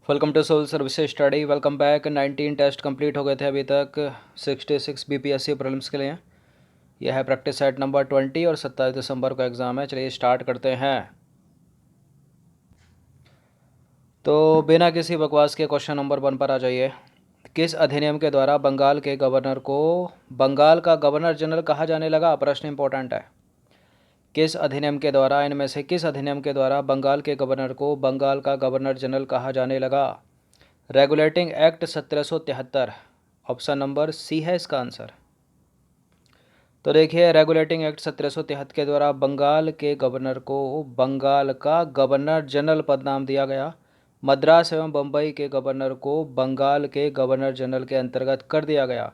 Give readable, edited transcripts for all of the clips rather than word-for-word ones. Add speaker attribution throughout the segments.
Speaker 1: Welcome to soul services study. Welcome back. 19 test complete हो गए थे अभी तक। 66 बीपीएससी प्रीलिम्स के लिए यह है प्रैक्टिस सेट नंबर 20 और 27 दिसंबर को एग्ज़ाम है। चलिए स्टार्ट करते हैं। तो बिना किसी बकवास के क्वेश्चन नंबर 1 पर आ जाइए। किस अधिनियम के द्वारा बंगाल के गवर्नर को बंगाल का गवर्नर जनरल कहा जाने लगा? प्रश्न इंपॉर्टेंट है। किस अधिनियम के द्वारा, इनमें से किस अधिनियम के द्वारा बंगाल के गवर्नर को बंगाल का गवर्नर जनरल कहा जाने लगा? Regulating act 1773। Option number C है इसका आंसर। तो देखिए, रेगुलेटिंग एक्ट 1773 के द्वारा बंगाल के गवर्नर को बंगाल का गवर्नर जनरल पद नाम दिया गया। मद्रास एवं बम्बई के गवर्नर को बंगाल के गवर्नर जनरल के अंतर्गत कर दिया गया।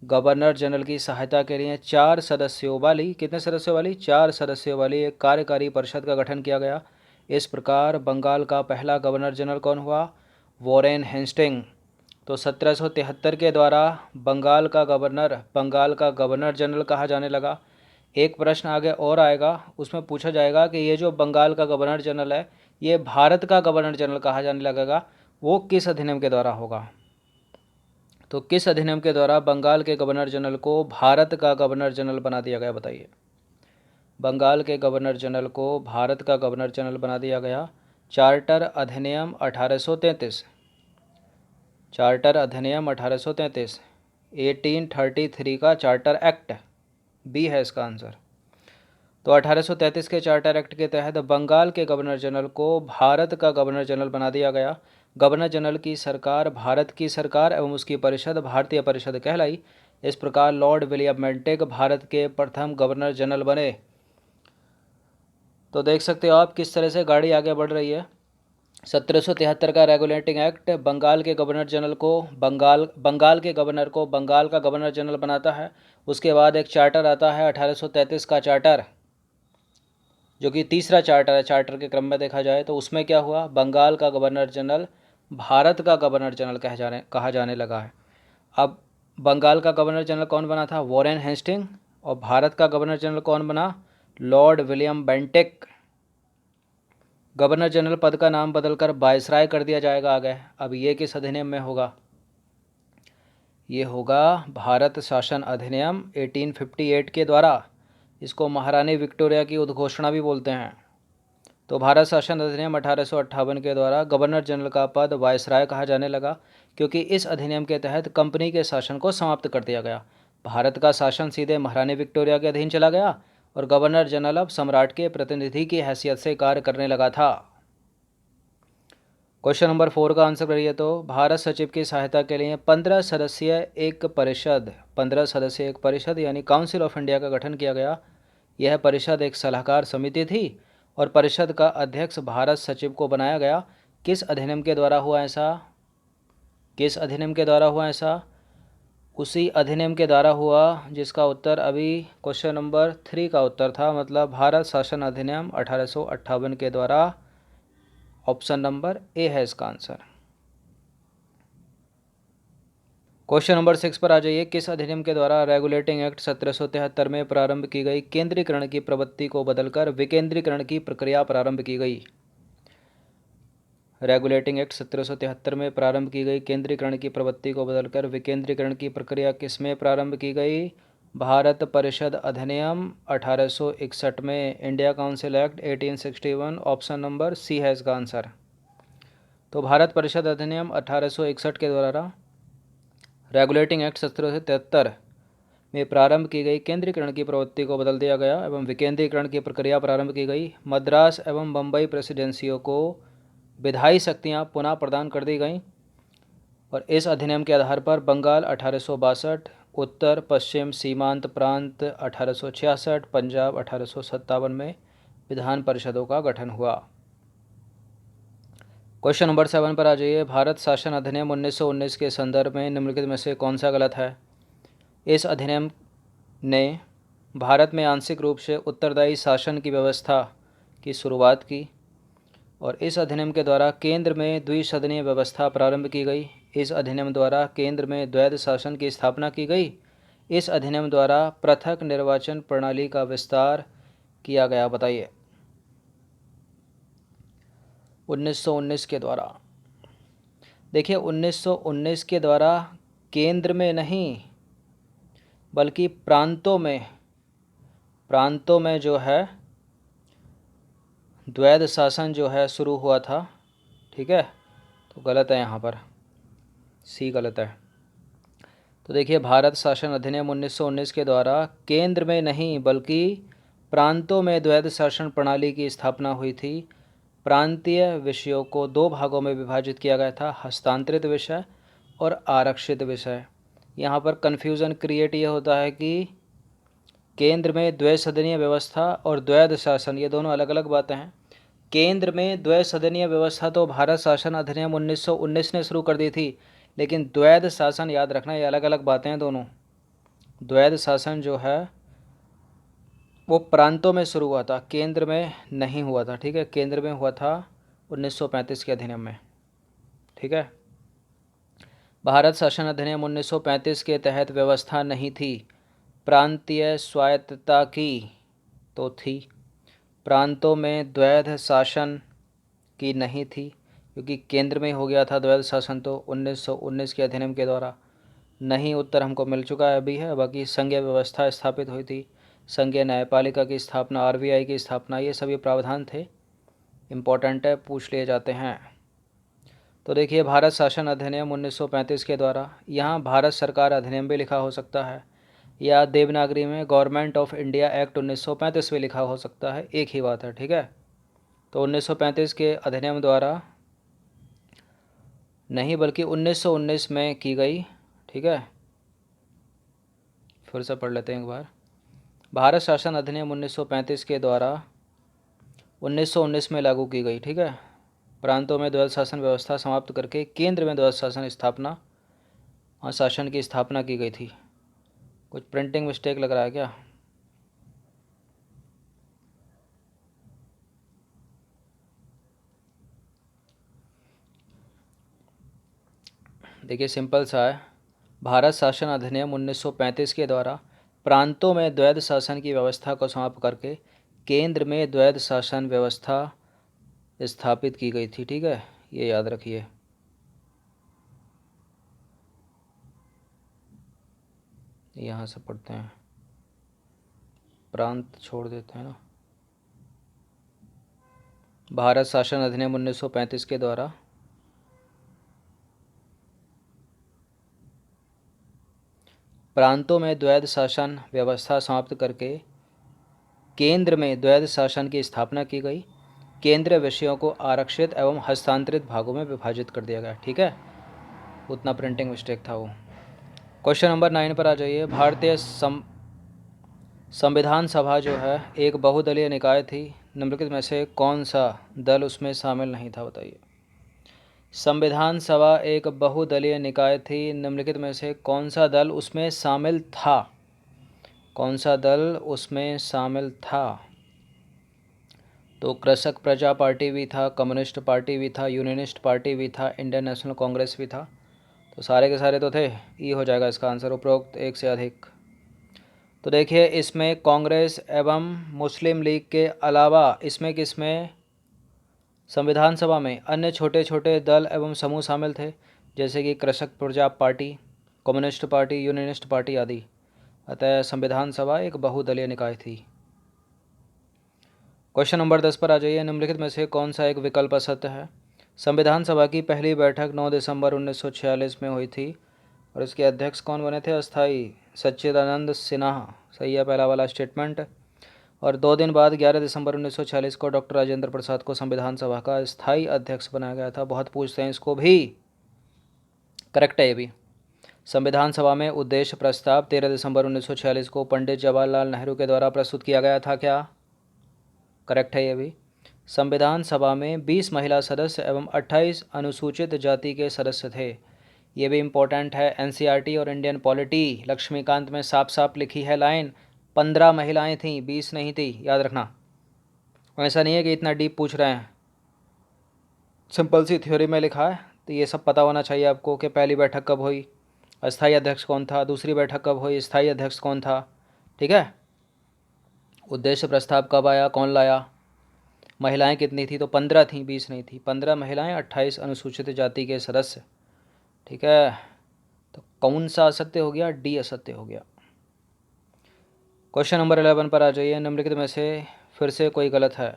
Speaker 1: गवर्नर जनरल की सहायता के लिए 4 सदस्यों वाली, कितने सदस्यों वाली? 4 सदस्यों वाली एक कार्यकारी परिषद का गठन किया गया। इस प्रकार बंगाल का पहला गवर्नर जनरल कौन हुआ? Warren Hasting. तो 1773 के द्वारा बंगाल का गवर्नर जनरल कहा जाने लगा। एक प्रश्न आगे और आएगा, उसमें पूछा जाएगा कि ये जो बंगाल का गवर्नर जनरल है, ये भारत का गवर्नर जनरल कहा जाने लगेगा, वो किस अधिनियम के द्वारा होगा? तो किस अधिनियम के द्वारा बंगाल के गवर्नर जनरल को भारत का गवर्नर जनरल बना दिया गया? बताइए। बंगाल के गवर्नर जनरल को भारत का गवर्नर जनरल बना दिया गया। चार्टर अधिनियम 1833। चार्टर अधिनियम 1833, 1833 का चार्टर एक्ट, बी है इसका आंसर। तो 1833 के चार्टर एक्ट के तहत बंगाल के गवर्नर जनरल को भारत का गवर्नर जनरल बना दिया गया। गवर्नर जनरल की सरकार भारत की सरकार एवं उसकी परिषद भारतीय परिषद कहलाई। इस प्रकार लॉर्ड विलियम बेंटिक भारत के प्रथम गवर्नर जनरल बने। तो देख सकते हो आप किस तरह से गाड़ी आगे बढ़ रही है। 1773 का रेगुलेटिंग एक्ट बंगाल के गवर्नर जनरल को बंगाल के गवर्नर को बंगाल का गवर्नर जनरल बनाता है। उसके बाद एक चार्टर आता है 1833 का चार्टर, जो कि तीसरा चार्टर है चार्टर के क्रम में देखा जाए। तो उसमें क्या हुआ? बंगाल का गवर्नर जनरल भारत का गवर्नर जनरल कहा जाने लगा है। अब बंगाल का गवर्नर जनरल कौन बना था? Warren Hasting. और भारत का गवर्नर जनरल कौन बना? Lord William Bentinck. Governor general पद का नाम बदलकर वायसराय कर दिया जाएगा आगे। अब ये किस अधिनियम में होगा? ये होगा भारत शासन अधिनियम 1858 के द्वारा। इसको महारानी विक्टोरिया की उद्घोषणा भी बोलते हैं। तो भारत शासन अधिनियम 1858 के द्वारा गवर्नर जनरल का पद वायसराय कहा जाने लगा, क्योंकि इस अधिनियम के तहत कंपनी के शासन को समाप्त कर दिया गया। भारत का शासन सीधे महारानी विक्टोरिया के अधीन चला गया और गवर्नर जनरल अब सम्राट के प्रतिनिधि की हैसियत से कार्य करने लगा था। क्वेश्चन नंबर 4 का आंसर करिए। तो भारत सचिव की सहायता के लिए 15 सदस्यीय एक परिषद यानी काउंसिल ऑफ इंडिया का गठन किया गया। यह परिषद एक सलाहकार समिति थी और परिषद का अध्यक्ष भारत सचिव को बनाया गया। किस अधिनियम के द्वारा हुआ ऐसा? किस अधिनियम के द्वारा हुआ ऐसा? उसी अधिनियम के द्वारा हुआ जिसका उत्तर अभी क्वेश्चन नंबर 3 का उत्तर था, मतलब भारत शासन अधिनियम 1858 के द्वारा। ऑप्शन नंबर ए है इसका आंसर। क्वेश्चन नंबर 6 पर आ जाइए। किस अधिनियम के द्वारा रेगुलेटिंग एक्ट 1773 में प्रारंभ की गई केंद्रीकरण की प्रवृत्ति को बदलकर विकेंद्रीकरण की प्रक्रिया प्रारंभ की गई? रेगुलेटिंग एक्ट 1773 में प्रारंभ की गई केंद्रीकरण की प्रवृत्ति को बदलकर विकेंद्रीकरण की प्रक्रिया किसमें प्रारंभ की गई? भारत परिषद अधिनियम 1861 में, India council act 1861। Option number C है इसका आंसर। तो भारत परिषद अधिनियम 1861 के द्वारा रेगुलेटिंग एक्ट 1773 में प्रारंभ की गई केंद्रीकरण की प्रवृत्ति को बदल दिया गया एवं विकेंद्रीकरण की प्रक्रिया प्रारंभ की गई। मद्रास एवं बम्बई प्रेसिडेंसियों को विधायी शक्तियां पुनः प्रदान कर दी गईं और इस अधिनियम के आधार पर बंगाल 1862, उत्तर पश्चिम सीमांत प्रांत 1866, पंजाब 1857 में विधान परिषदों का गठन हुआ। क्वेश्चन नंबर 7 पर आ जाइए। भारत शासन अधिनियम 1919 के संदर्भ में निम्नलिखित में से कौन सा गलत है? इस अधिनियम ने भारत में आंशिक रूप से उत्तरदायी शासन की व्यवस्था की शुरुआत की और इस अधिनियम के द्वारा केंद्र में द्विसदनीय व्यवस्था प्रारंभ की गई। इस अधिनियम द्वारा केंद्र में द्वैध शासन की स्थापना की गई। इस अधिनियम द्वारा पृथक निर्वाचन प्रणाली का विस्तार किया गया। बताइए। 1919 के द्वारा देखिए 1919 के द्वारा केंद्र में नहीं बल्कि प्रांतों में जो है द्वैध शासन जो है शुरू हुआ था। ठीक है, तो गलत है, यहाँ पर सी गलत है। तो देखिए भारत शासन अधिनियम 1919 के द्वारा केंद्र में नहीं बल्कि प्रांतों में द्वैध शासन प्रणाली की स्थापना हुई थी। प्रांतीय विषयों को दो भागों में विभाजित किया गया था, हस्तांतरित विषय और आरक्षित विषय। यहाँ पर कन्फ्यूज़न क्रिएट ये होता है कि केंद्र में द्वैसदनीय व्यवस्था और द्वैध शासन ये दोनों अलग अलग बातें हैं। केंद्र में द्वैसदनीय व्यवस्था तो भारत शासन अधिनियम 1919 ने शुरू कर दी थी, लेकिन द्वैध शासन याद रखना ये अलग अलग बातें हैं दोनों। द्वैध शासन जो है वो प्रांतों में शुरू हुआ था, केंद्र में नहीं हुआ था। ठीक है, केंद्र में हुआ था 1935 के अधिनियम में। ठीक है, भारत शासन अधिनियम 1935 के तहत व्यवस्था नहीं थी, प्रांतीय स्वायत्तता की तो थी। प्रांतों में द्वैध शासन की नहीं थी, क्योंकि केंद्र में हो गया था द्वैध शासन, तो 1919 के अधिनियम के द्वारा नहीं उत्तर हमको मिल चुका है अभी है। बाकी संघीय व्यवस्था स्थापित हुई थी, संघीय न्यायपालिका की स्थापना, आरबीआई की स्थापना, ये सभी प्रावधान थे, इम्पोर्टेंट है, पूछ लिए जाते हैं। तो देखिए भारत शासन अधिनियम 1935 के द्वारा, यहाँ भारत सरकार अधिनियम भी लिखा हो सकता है या देवनागरी में गवर्नमेंट ऑफ इंडिया एक्ट 1935 भी लिखा हो सकता है, एक ही बात है। ठीक है, तो 1935 के अधिनियम द्वारा नहीं बल्कि 1919 में की गई। ठीक है, फिर से पढ़ लेते हैं एक बार। भारत शासन अधिनियम 1935 के द्वारा 1919 में लागू की गई। ठीक है, प्रांतों में द्वैध शासन व्यवस्था समाप्त करके केंद्र में द्वैध शासन स्थापना और शासन की स्थापना की गई थी। कुछ प्रिंटिंग मिस्टेक लग रहा है क्या? देखिए सिंपल सा है, भारत शासन अधिनियम 1935 के द्वारा प्रांतों में द्वैध शासन की व्यवस्था को समाप्त करके केंद्र में द्वैध शासन व्यवस्था स्थापित की गई थी। ठीक है, ये याद रखिए। यहाँ से पढ़ते हैं, प्रांत छोड़ देते हैं ना। भारत शासन अधिनियम 1935 के द्वारा प्रांतों में द्वैध शासन व्यवस्था समाप्त करके केंद्र में द्वैध शासन की स्थापना की गई। केंद्रीय विषयों को आरक्षित एवं हस्तांतरित भागों में विभाजित कर दिया गया। ठीक है, उतना प्रिंटिंग मिस्टेक था वो। क्वेश्चन नंबर 9 पर आ जाइए। भारतीय संविधान सभा जो है एक बहुदलीय निकाय थी, निम्नलिखित में से कौन सा दल उसमें शामिल नहीं था, बताइए। संविधान सभा एक बहुदलीय निकाय थी, निम्नलिखित में से कौन सा दल उसमें शामिल था? कौन सा दल उसमें शामिल था? तो कृषक प्रजा पार्टी भी था, कम्युनिस्ट पार्टी भी था, यूनियनिस्ट पार्टी भी था, इंडियन नेशनल कांग्रेस भी था। तो सारे के सारे तो थे, ई हो जाएगा इसका आंसर, उपरोक्त एक से अधिक। तो देखिए इसमें कांग्रेस एवं मुस्लिम लीग के अलावा इसमें किसमें, संविधान सभा में अन्य छोटे छोटे दल एवं समूह शामिल थे, जैसे कि कृषक प्रजा party, communist party, unionist party आदि। अतः संविधान सभा एक बहुदलीय निकाय थी। क्वेश्चन नंबर 10 पर आ जाइए। निम्नलिखित में से कौन सा एक विकल्प असत्य है? संविधान सभा की पहली बैठक 9 दिसंबर 1946 में हुई थी और इसके अध्यक्ष कौन बने थे? अस्थाई सच्चिदानंद सिन्हा। सही है पहला वाला स्टेटमेंट। और 2 दिन बाद 11 दिसंबर 1946 को डॉक्टर राजेंद्र प्रसाद को संविधान सभा का स्थायी अध्यक्ष बनाया गया था। बहुत पूछते हैं इसको भी, करेक्ट है ये भी। संविधान सभा में उद्देश्य प्रस्ताव 13 दिसंबर 1946 को पंडित जवाहरलाल नेहरू के द्वारा प्रस्तुत किया गया था क्या? करेक्ट है ये भी। संविधान सभा में 20 महिला सदस्य एवं 28 अनुसूचित जाति के सदस्य थे। ये भी इम्पोर्टेंट है, एनसीईआरटी और इंडियन पॉलिटी लक्ष्मीकांत में साफ साफ लिखी है लाइन, 15 महिलाएं थीं, 20 नहीं थी, याद रखना। ऐसा नहीं है कि इतना डीप पूछ रहे हैं, सिंपल सी थ्योरी में लिखा है, तो ये सब पता होना चाहिए आपको कि पहली बैठक कब हुई, अस्थायी अध्यक्ष कौन था, दूसरी बैठक कब हुई, स्थायी अध्यक्ष कौन था। ठीक है, उद्देश्य प्रस्ताव कब आया, कौन लाया, महिलाएं कितनी थी, तो 15 थी, 20 नहीं थी, 15 महिलाएं, 28 अनुसूचित जाति के सदस्य। ठीक है, तो कौन सा असत्य हो गया? डी असत्य हो गया। क्वेश्चन नंबर 11 पर आ जाइए। निम्नलिखित में से फिर से कोई गलत है।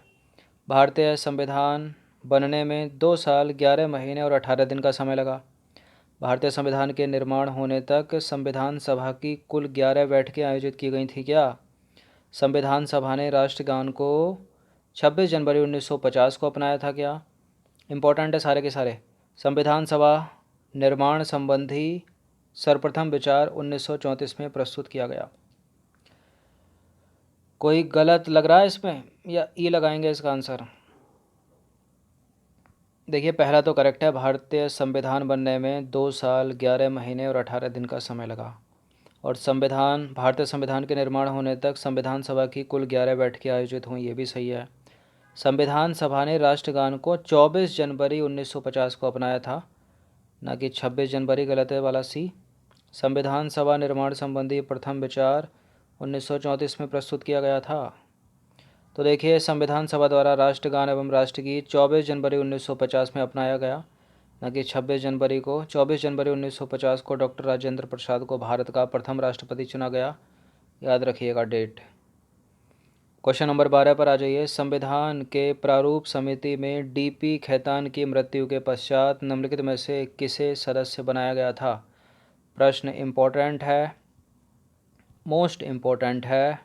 Speaker 1: भारतीय संविधान बनने में 2 साल 11 महीने और 18 दिन का समय लगा। भारतीय संविधान के निर्माण होने तक संविधान सभा की कुल 11 बैठकें आयोजित की गई थी क्या? संविधान सभा ने राष्ट्रगान को 26 जनवरी 1950 को अपनाया था क्या? इम्पोर्टेंट है सारे के सारे। संविधान सभा निर्माण संबंधी सर्वप्रथम विचार 1934 में प्रस्तुत किया गया। कोई गलत लग रहा है इसमें या ई लगाएंगे इसका आंसर? देखिए, पहला तो करेक्ट है। भारतीय संविधान बनने में 2 साल 11 महीने और 18 दिन का समय लगा। और भारतीय संविधान के निर्माण होने तक संविधान सभा की कुल 11 बैठकें आयोजित हुई, ये भी सही है। संविधान सभा ने राष्ट्रगान को 24 जनवरी 1950 को अपनाया था, ना कि 26 जनवरी, गलत है वाला सी। संविधान सभा निर्माण संबंधी प्रथम विचार 1934 में प्रस्तुत किया गया था। तो देखिए, संविधान सभा द्वारा राष्ट्रगान एवं राष्ट्रगीत 24 जनवरी 1950 में अपनाया गया, न कि 26 जनवरी को। 24 जनवरी 1950 को डॉक्टर राजेंद्र प्रसाद को भारत का प्रथम राष्ट्रपति चुना गया। याद रखिएगा डेट। क्वेश्चन नंबर 12 पर आ जाइए। संविधान के प्रारूप समिति में डीपी खेतान की मृत्यु के पश्चात निम्नलिखित में से किसे सदस्य बनाया गया था? प्रश्न इम्पोर्टेंट है, मोस्ट इम्पोर्टेंट है।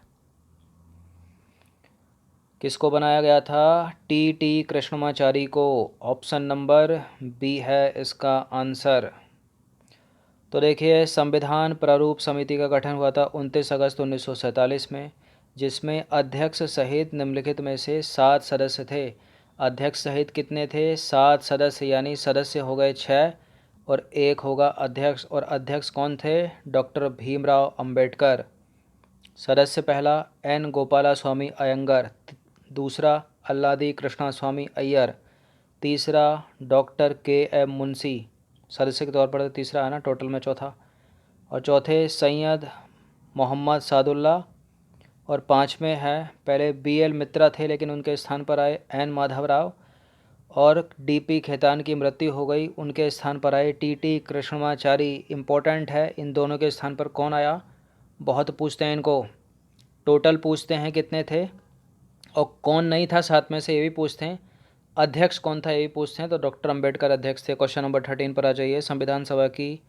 Speaker 1: किसको बनाया गया था? टी कृष्णमाचारी को। ऑप्शन नंबर बी है इसका आंसर। तो देखिए, संविधान प्रारूप समिति का गठन हुआ था 29 अगस्त 1947 में, जिसमें अध्यक्ष सहित निम्नलिखित में से 7 सदस्य थे। अध्यक्ष सहित कितने थे? 7 सदस्य, यानी सदस्य हो गए 6 और एक होगा अध्यक्ष। और अध्यक्ष कौन थे? डॉक्टर भीमराव अंबेडकर। सदस्य पहला एन गोपाला स्वामी अयंगर, दूसरा अल्लादी कृष्णा स्वामी अय्यर, तीसरा डॉक्टर के एम मुंशी, सदस्य के तौर पर तीसरा है ना, टोटल में चौथा। और चौथे सैयद मोहम्मद सादुल्ला। और पाँचवें है, पहले BL मित्रा थे लेकिन उनके स्थान पर आए एन माधवराव। और DP खेतान की मृत्यु हो गई, उनके स्थान पर आए TT कृष्णमाचारी। इम्पोर्टेंट है, इन दोनों के स्थान पर कौन आया? बहुत पूछते हैं इनको। टोटल पूछते हैं कितने थे, और कौन नहीं था साथ में से ये भी पूछते हैं। अध्यक्ष कौन था ये भी पूछते हैं। तो डॉक्टर अंबेडकर अध्यक्ष थे। क्वेश्चन नंबर 13 पर आ जाइए। संविधान सभा की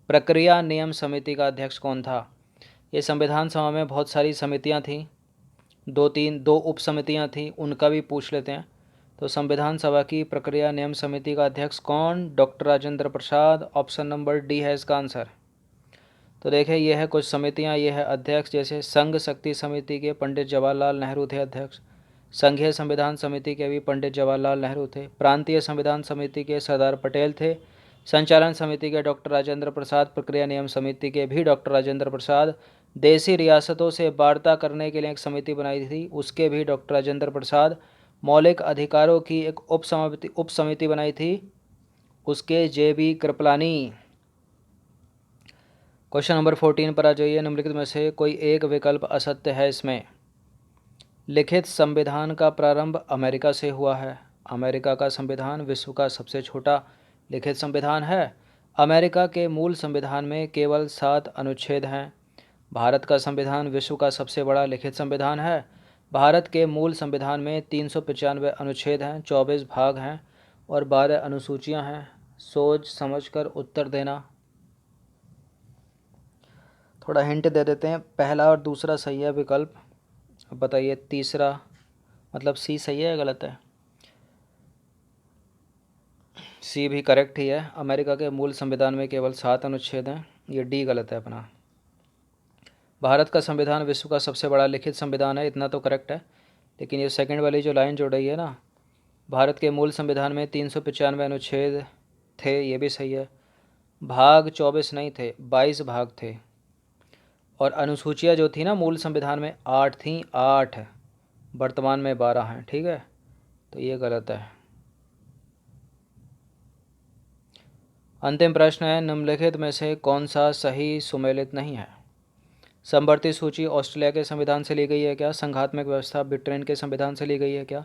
Speaker 1: प्रक्रिया नियम समिति का अध्यक्ष कौन था? ये संविधान सभा में बहुत सारी समितियां थीं, दो उप समितियाँ थीं, उनका भी पूछ लेते हैं। तो संविधान सभा की प्रक्रिया नियम समिति का अध्यक्ष कौन? Doctor Rajendra Prasad. Option number D है इसका आंसर। तो देखें, ये है कुछ समितियां, ये है अध्यक्ष। जैसे संघ शक्ति समिति के पंडित जवाहरलाल नेहरू थे अध्यक्ष। संघीय संविधान समिति के भी पंडित जवाहरलाल नेहरू थे। प्रांतीय संविधान समिति के सरदार पटेल थे। संचालन समिति के डॉक्टर राजेंद्र प्रसाद। प्रक्रिया नियम समिति के भी डॉक्टर राजेंद्र प्रसाद। देशी रियासतों से वार्ता करने के लिए एक समिति बनाई थी, उसके भी डॉक्टर राजेंद्र प्रसाद। मौलिक अधिकारों की एक उप समिति बनाई थी, उसके JB कृपलानी। क्वेश्चन नंबर 14 पर आ जाइए। निम्नलिखित में से कोई एक विकल्प असत्य है इसमें। लिखित संविधान का प्रारंभ अमेरिका से हुआ है। अमेरिका का संविधान विश्व का सबसे छोटा लिखित संविधान है। अमेरिका के मूल संविधान में केवल 7 अनुच्छेद हैं। भारत का संविधान विश्व का सबसे बड़ा लिखित संविधान है। भारत के मूल संविधान में 395 अनुच्छेद हैं, 24 भाग हैं और 12 अनुसूचियां हैं। सोच समझकर उत्तर देना। थोड़ा हिंट दे देते हैं, पहला और दूसरा सही है विकल्प। अब बताइए तीसरा, मतलब सी सही है या गलत है? सी भी करेक्ट ही है। अमेरिका के मूल संविधान में केवल 7 अनुच्छेद हैं, ये डी गलत है अपना। भारत का संविधान विश्व का सबसे बड़ा लिखित संविधान है, इतना तो करेक्ट है। लेकिन ये सेकंड वाली जो लाइन जोड़ रही है ना, भारत के मूल संविधान में 395 अनुच्छेद थे, ये भी सही है। भाग 24 नहीं थे, 22 भाग थे। और अनुसूचियाँ जो थी ना मूल संविधान में 8 थीं, 8, वर्तमान में 12 हैं। ठीक है, तो ये गलत है। अंतिम प्रश्न है, निम्नलिखित में से कौन सा सही सुमेलित नहीं है? समवर्ती सूची ऑस्ट्रेलिया के संविधान से ली गई है क्या? संघात्मक व्यवस्था ब्रिटेन के संविधान से ली गई है क्या?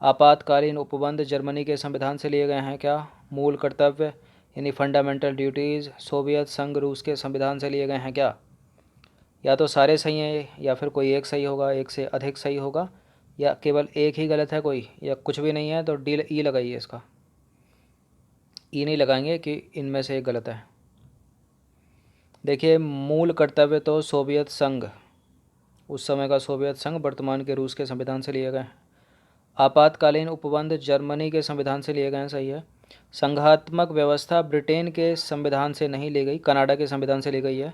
Speaker 1: आपातकालीन उपबंध जर्मनी के संविधान से लिए गए हैं क्या? मूल कर्तव्य यानी फंडामेंटल ड्यूटीज़ सोवियत संघ रूस के संविधान से लिए गए हैं क्या? या तो सारे सही हैं, या फिर कोई एक सही होगा, एक से अधिक सही होगा, या केवल एक ही गलत है कोई, या कुछ भी नहीं है। तो डी ई लगाइए इसका, ई नहीं लगाएंगे कि इनमें से एक गलत है। देखिए, मूल कर्तव्य तो सोवियत संघ, उस समय का सोवियत संघ वर्तमान के रूस के संविधान से लिए गए हैं। आपातकालीन उपबंध जर्मनी के संविधान से लिए गए हैं, सही है। संघात्मक व्यवस्था ब्रिटेन के संविधान से नहीं ली गई, कनाडा के संविधान से ली गई है।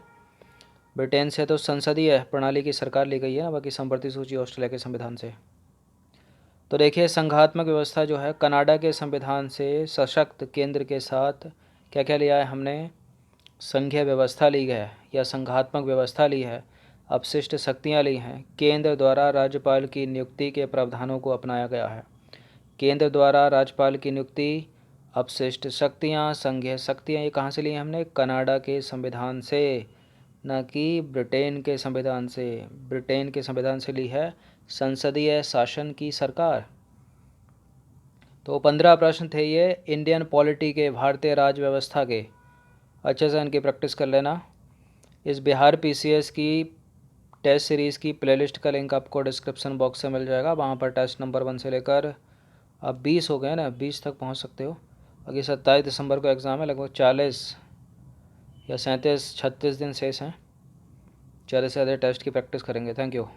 Speaker 1: ब्रिटेन से तो संसदीय प्रणाली की सरकार ली गई है, बाकी संप्रति सूची ऑस्ट्रेलिया के संविधान से। तो देखिए, संघात्मक व्यवस्था जो है कनाडा के संविधान से सशक्त केंद्र के साथ क्या क्या लिया है हमने? संघीय व्यवस्था ली है या संघात्मक व्यवस्था ली है, अपशिष्ट शक्तियाँ ली हैं, केंद्र द्वारा राज्यपाल की नियुक्ति के प्रावधानों को अपनाया गया है। केंद्र द्वारा राज्यपाल की नियुक्ति, अपशिष्ट शक्तियाँ, संघीय शक्तियाँ, ये कहाँ से ली हैं हमने? कनाडा के संविधान से, न कि ब्रिटेन के संविधान से। ब्रिटेन के संविधान से ली है संसदीय शासन की सरकार। तो 15 प्रश्न थे ये इंडियन पॉलिटी के, भारतीय राज व्यवस्था के। अच्छे से इनकी प्रैक्टिस कर लेना। इस बिहार पीसीएस की टेस्ट सीरीज़ की प्लेलिस्ट का लिंक आपको डिस्क्रिप्शन बॉक्स से मिल जाएगा। वहाँ पर टेस्ट नंबर 1 से लेकर अब 20 हो गए ना, 20 तक पहुँच सकते हो। अभी 27 दिसंबर को एग्ज़ाम है, लगभग 40 या 37 36 दिन शेष हैं। ज़्यादा से ज़्यादा टेस्ट की प्रैक्टिस करेंगे। Thank you.